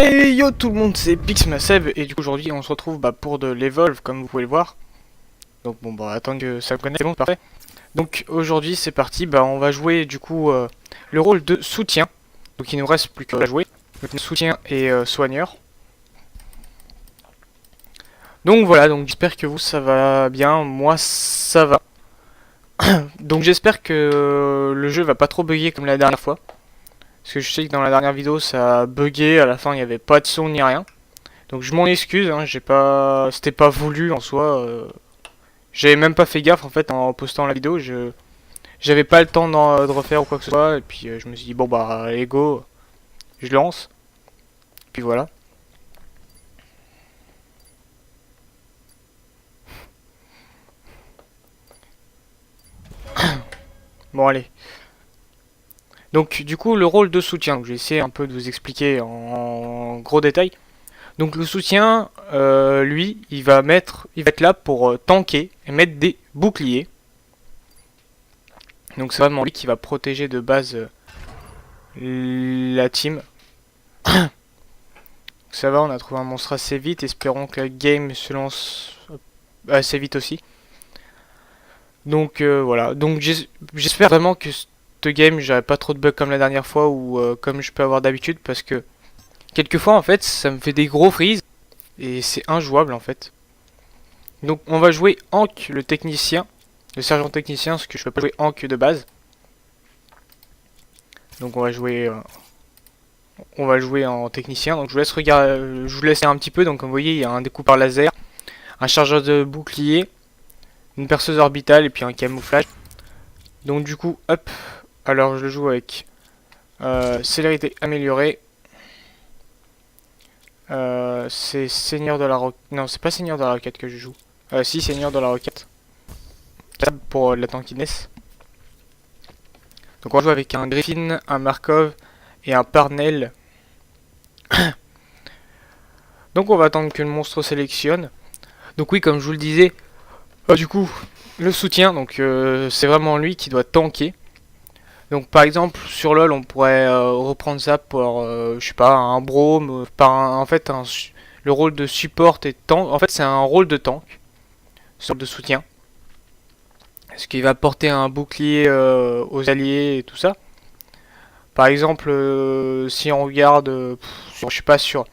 Hey yo tout le monde, c'est Pixmaseb et du coup aujourd'hui on se retrouve pour de l'Evolve comme vous pouvez le voir. Donc bon attendre que ça connecte, c'est bon, c'est parfait. Donc aujourd'hui c'est parti, on va jouer du coup le rôle de soutien. Donc il nous reste plus qu'à jouer. Donc soutien et soigneur. Donc voilà, donc j'espère que vous ça va bien, moi ça va. Donc j'espère que le jeu va pas trop bugger comme la dernière fois. Parce que je sais que dans la dernière vidéo ça a bugué, à la fin il n'y avait pas de son ni rien. Donc je m'en excuse, hein, c'était pas voulu en soi. J'avais même pas fait gaffe en fait en postant la vidéo, j'avais pas le temps de refaire ou quoi que ce soit. Et puis je me suis dit bon allez go, je lance. Puis voilà. Bon allez. Donc du coup le rôle de soutien, donc, je vais essayer un peu de vous expliquer en gros détail. Donc le soutien, lui, il va être là pour tanker et mettre des boucliers. Donc c'est vraiment lui qui va protéger de base la team. Ça va, on a trouvé un monstre assez vite, espérons que la game se lance assez vite aussi. Donc voilà, donc j'espère vraiment que cette game, j'aurai pas trop de bugs comme la dernière fois ou comme je peux avoir d'habitude, parce que quelquefois en fait ça me fait des gros freeze et c'est injouable en fait. Donc on va jouer Hank le technicien, le sergent technicien, parce que je peux pas jouer Hank de base. Donc on va jouer en technicien. Donc je vous laisse regarder, je vous laisse un petit peu. Donc comme vous voyez, il y a un découpeur laser, un chargeur de bouclier, une perceuse orbitale et puis un camouflage. Donc du coup, hop, alors je le joue avec célérité améliorée. C'est Seigneur de la Roquette. Non, c'est pas Seigneur de la Roquette que je joue. Si, Seigneur de la Roquette. Pour la tankiness. Donc on va jouer avec un Griffin, un Markov et un Parnell. Donc on va attendre que le monstre sélectionne. Donc oui, comme je vous le disais, du coup, le soutien, donc c'est vraiment lui qui doit tanker. Donc par exemple, sur LoL, on pourrait reprendre ça pour, je sais pas, un Braum, en fait, le rôle de support et tank. En fait, c'est un rôle de tank, sorte de soutien. Ce qui va porter un bouclier aux alliés et tout ça. Par exemple, si on regarde, je sais pas, sur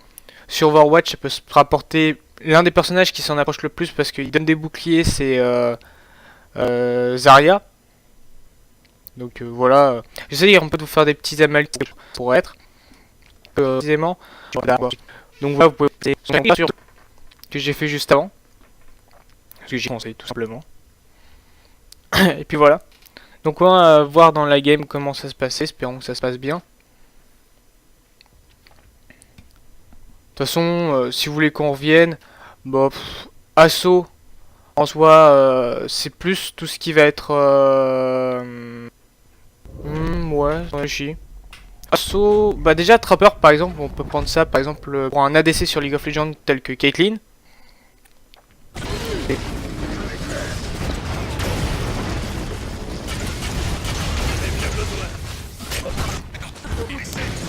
Overwatch, ça peut se rapporter. L'un des personnages qui s'en approche le plus parce qu'il donne des boucliers, c'est Zarya. Donc voilà. J'essaie un peu de vous faire des petits analyses pour être. Précisément. Donc voilà, vous pouvez sur que j'ai fait juste avant. Parce que j'ai conseillé tout simplement. Et puis voilà. Donc on va voir dans la game comment ça se passe. Espérons que ça se passe bien. De toute façon, si vous voulez qu'on revienne, assaut en soi, c'est plus tout ce qui va être. Ouais, j'en réfléchis. Assaut, déjà Trapper par exemple, on peut prendre ça par exemple pour un ADC sur League of Legends tel que Caitlyn.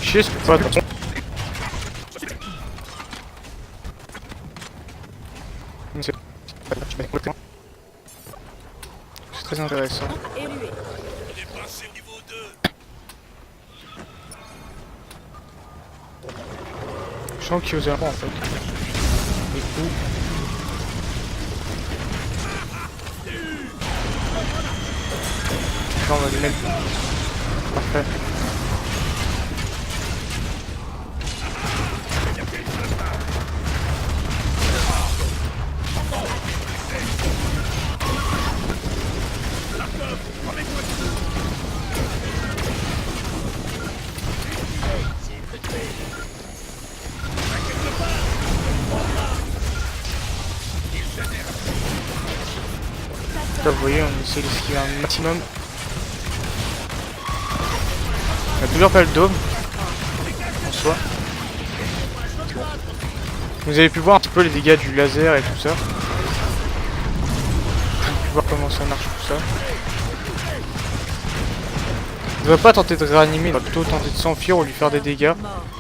Je sais pas, c'est très intéressant. Je sens qu'il y a en fait. Du coup. Là on va les mettre. Parfait. Là, vous voyez, on essaie d'esquiver un maximum. On a toujours pas le dôme en soi. Bon. Vous avez pu voir un petit peu les dégâts du laser et tout ça. voir comment ça marche tout ça. On devrait pas tenter de réanimer, on va plutôt tenter de s'enfuir ou lui faire des dégâts,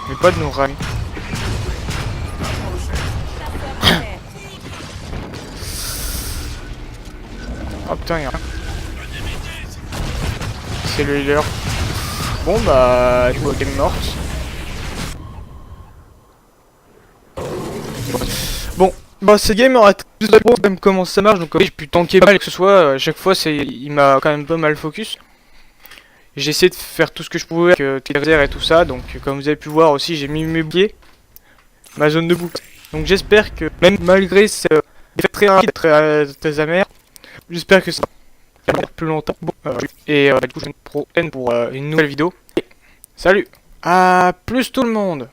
mais pas de nous réanimer. Oh putain, y'a rien. C'est le healer. Bon bah, du coup, elle est morte. Bon, bah ce game aura plus de quand même comment ça marche, donc j'ai pu tanker mal que ce soit, à chaque fois il m'a quand même pas mal focus. J'ai essayé de faire tout ce que je pouvais avec TRZR et tout ça, donc comme vous avez pu voir aussi j'ai mis mes boucliers, ma zone de boucle. Donc j'espère que même malgré ces effets très rapides, très amers, j'espère que ça va durer plus longtemps. Bon, et du coup je vous prochaine pour une nouvelle vidéo. Salut, à plus tout le monde.